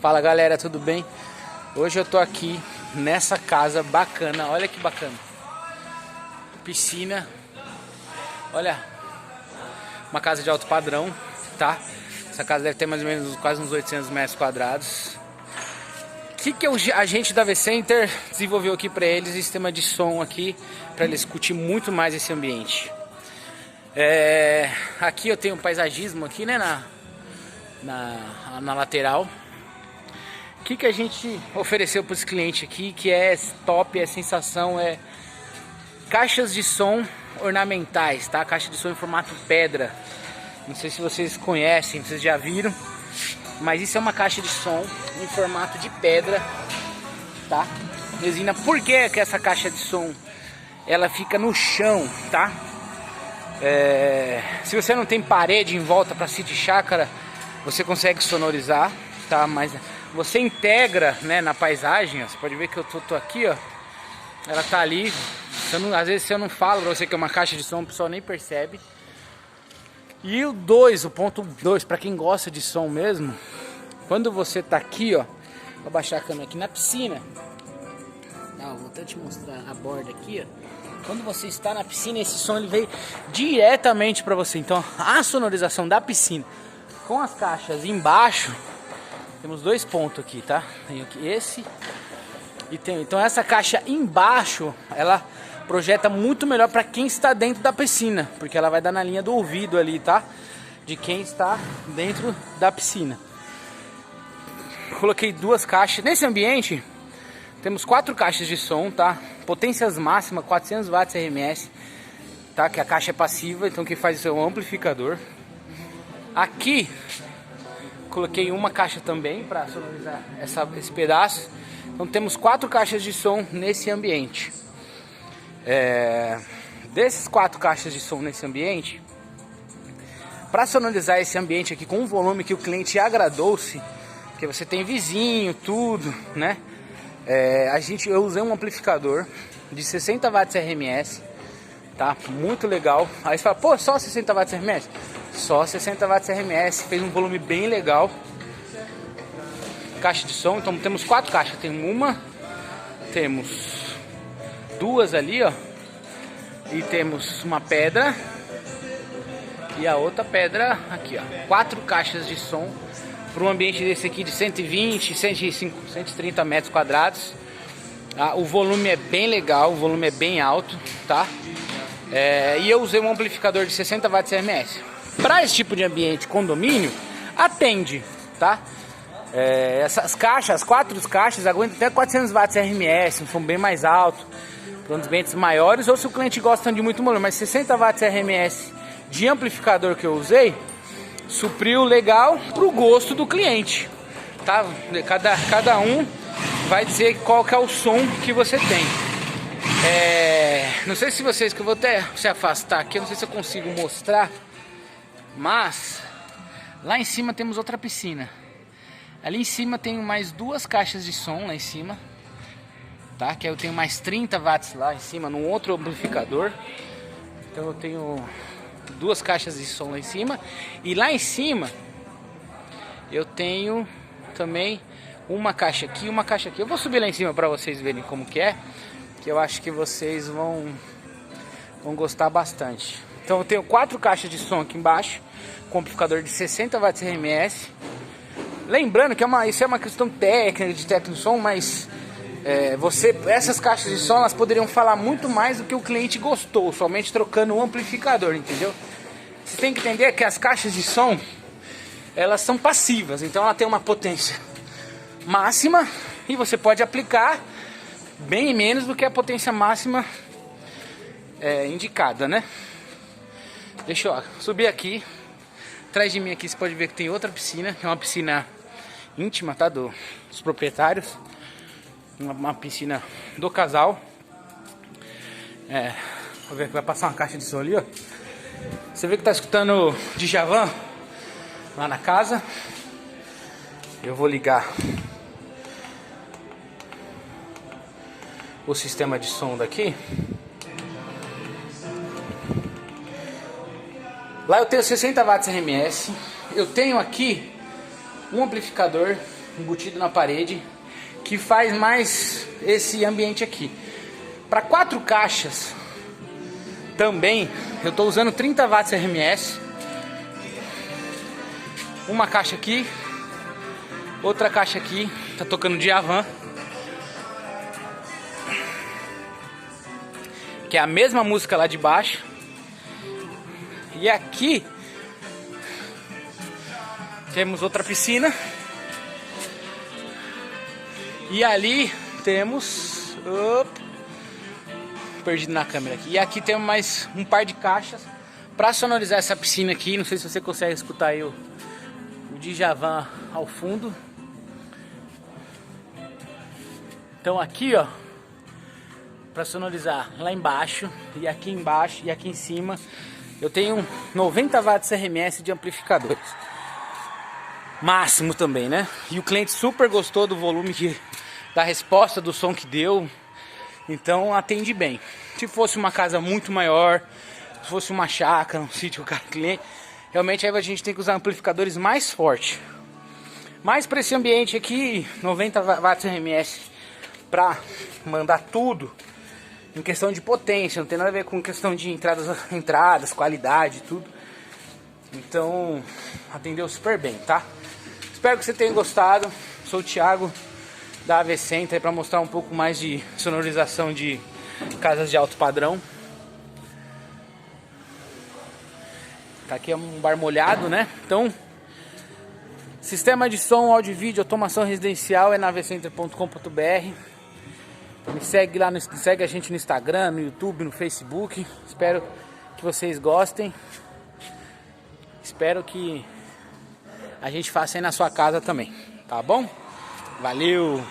Fala galera, tudo bem? Hoje eu tô aqui nessa casa bacana, olha que bacana. Piscina, olha, uma casa de alto padrão, tá? Essa casa deve ter mais ou menos quase uns 800 metros quadrados. O que a gente da V-Center desenvolveu aqui para eles? Sistema de som aqui, para eles curtir muito mais esse ambiente. Aqui eu tenho um paisagismo aqui, né, na lateral. O que a gente ofereceu para os clientes aqui, que é top, é sensação, é caixas de som ornamentais, tá? Caixa de som em formato pedra. Não sei se vocês conhecem, vocês já viram, mas isso é uma caixa de som em formato de pedra, tá? Resina. Por que essa caixa de som ela fica no chão, tá? Se você não tem parede em volta para City Chácara, você consegue sonorizar, tá? Mas você integra, né, na paisagem, ó. Você pode ver que eu tô aqui, ó. Ela tá ali. Às vezes se eu não falo pra você que é uma caixa de som, o pessoal nem percebe. E o ponto 2, para quem gosta de som mesmo, quando você tá aqui, ó, vou baixar a câmera aqui na piscina. Vou até te mostrar a borda aqui, ó. Quando você está na piscina, esse som ele veio diretamente para você. Então a sonorização da piscina com as caixas embaixo, temos dois pontos aqui, tá? Tem aqui esse e tem. Então essa caixa embaixo, ela projeta muito melhor para quem está dentro da piscina, porque ela vai dar na linha do ouvido ali, tá? De quem está dentro da piscina. Coloquei duas caixas nesse ambiente. Temos 4 caixas de som, tá? Potências máximas 400 watts RMS, tá? Que a caixa é passiva, então quem faz isso é o amplificador. Aqui coloquei uma caixa também para sonorizar esse pedaço. Então temos 4 caixas de som nesse ambiente. Desses 4 caixas de som nesse ambiente, para sonorizar esse ambiente aqui com um volume que o cliente agradou-se, porque você tem vizinho, tudo, né? Eu usei um amplificador de 60 watts RMS, tá? Muito legal. Aí você fala, pô, só 60 watts RMS? Só 60 watts RMS, fez um volume bem legal. Caixa de som, então temos 4 caixas. Temos 2 ali, ó. E temos uma pedra. E a outra pedra aqui, ó. 4 caixas de som para um ambiente desse aqui de 120, 105, 130 metros quadrados. O volume é bem legal, o volume é bem alto, tá? E eu usei um amplificador de 60 watts RMS. Para esse tipo de ambiente, condomínio, atende, tá? Essas caixas, as 4 caixas aguentam até 400 watts RMS, um som bem mais alto, para ambientes maiores, ou se o cliente gosta de muito volume, mas 60 watts RMS de amplificador que eu usei, supriu legal pro gosto do cliente, tá? Cada um vai dizer qual que é o som que você tem. Não sei se vocês, que eu vou até se afastar aqui, eu não sei se eu consigo mostrar, mas lá em cima temos outra piscina. Ali em cima tem mais 2 caixas de som lá em cima, tá? Que eu tenho mais 30 watts lá em cima num outro amplificador. Então eu tenho 2 caixas de som lá em cima. E lá em cima eu tenho também uma caixa aqui e uma caixa aqui. Eu vou subir lá em cima para vocês verem como que é, que eu acho que vocês vão gostar bastante. Então eu tenho 4 caixas de som aqui embaixo, com amplificador de 60 watts RMS. Lembrando que isso é uma questão técnica, de técnico de som, mas essas caixas de som elas poderiam falar muito mais do que o cliente gostou, somente trocando o amplificador, entendeu? Você tem que entender que as caixas de som elas são passivas, então ela tem uma potência máxima e você pode aplicar bem menos do que a potência máxima indicada, né? Deixa eu subir aqui. Atrás de mim aqui você pode ver que tem outra piscina, que é uma piscina íntima, tá? Dos proprietários. Uma piscina do casal. Vou ver que vai passar uma caixa de som ali, ó. Você vê que tá escutando Djavan lá na casa. Eu vou ligar o sistema de som daqui. Lá eu tenho 60 watts RMS. Eu tenho aqui um amplificador embutido na parede que faz mais esse ambiente aqui. Para 4 caixas também eu estou usando 30 watts RMS. Uma caixa aqui, outra caixa aqui, tá tocando Djavan, que é a mesma música lá de baixo. E aqui temos outra piscina. E ali temos... perdido na câmera aqui. E aqui temos mais um par de caixas para sonorizar essa piscina aqui. Não sei se você consegue escutar aí o Djavan ao fundo. Então aqui, ó, para sonorizar lá embaixo e aqui embaixo e aqui em cima, eu tenho 90 watts RMS de amplificadores. Máximo também, né? E o cliente super gostou do volume da resposta do som que deu. Então atende bem. Se fosse uma casa muito maior, se fosse uma chácara, um sítio com cliente, realmente aí a gente tem que usar amplificadores mais fortes. Mas para esse ambiente aqui, 90 watts RMS para mandar tudo em questão de potência, não tem nada a ver com questão de entradas, qualidade, tudo. Então atendeu super bem, tá? Espero que você tenha gostado. Sou o Thiago da AV Center para mostrar um pouco mais de sonorização de casas de alto padrão. Tá aqui um bar molhado, né? Então, sistema de som, áudio e vídeo, automação residencial é na avcenter.com.br. Me segue lá, segue a gente no Instagram, no YouTube, no Facebook. Espero que vocês gostem. Espero que a gente faça aí na sua casa também, tá bom? Valeu!